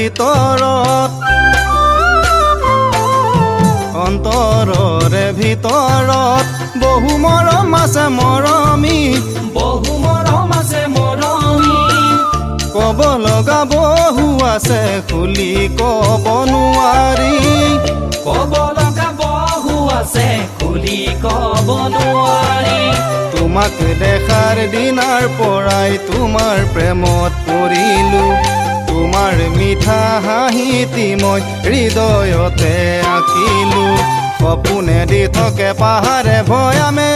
ভিতৰত অন্তৰৰে ভিতৰত বহু মৰম আছে মৰমী ক'ব লগা বহু আছে খুলি ক'ব নোৱাৰি তোমাক দেখাৰ দিনাৰ পৰাই তোমাৰ প্ৰেমত পৰিলো তোমাৰ মিঠা হাঁহিটি মই হৃদয়তে আঁকিলো সপোনে দি থাকে পাহাৰে ভৈয়ামে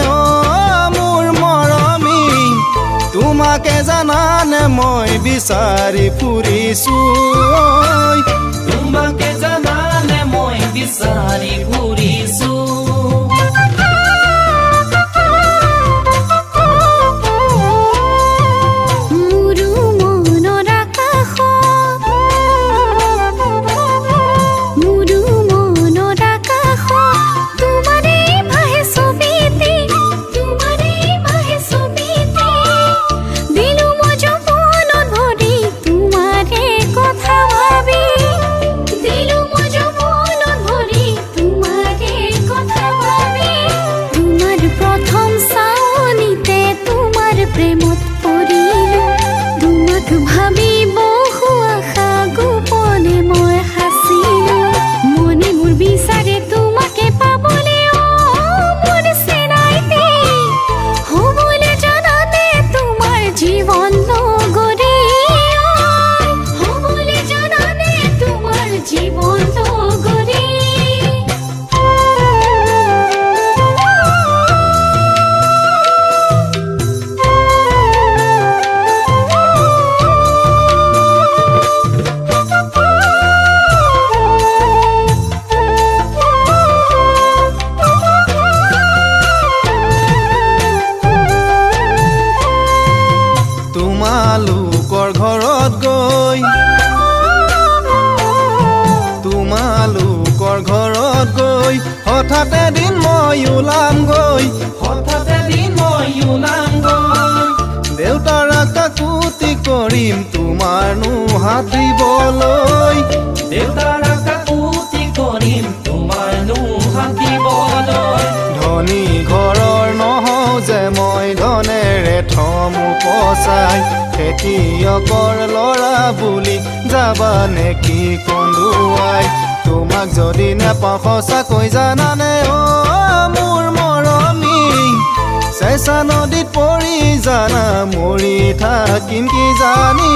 মোৰ মৰমী তোমাকে জানানে মই বিচাৰি ফুৰিছো তোমাকে জানানে মই বিচাৰি ফুৰিছো তোমালোকৰ ঘৰত গৈ হঠাৎ এদিন মই ওলাম গৈ দেউতাৰ কাকুতি কৰিম তোমাৰ হাত দিবলৈ ধনী ঘৰৰ নহওঁ যে মই ধনেৰে থম উপচাই খেতিয়কৰ ল'ৰা বুলি যাবা নেকি কন্দুৱাই তোমাক যদি নেপাওঁ সঁচাকৈ জানানে মোৰ মৰমী চেঁচা নদীত পৰি জানা মৰি থাকিম কি জানি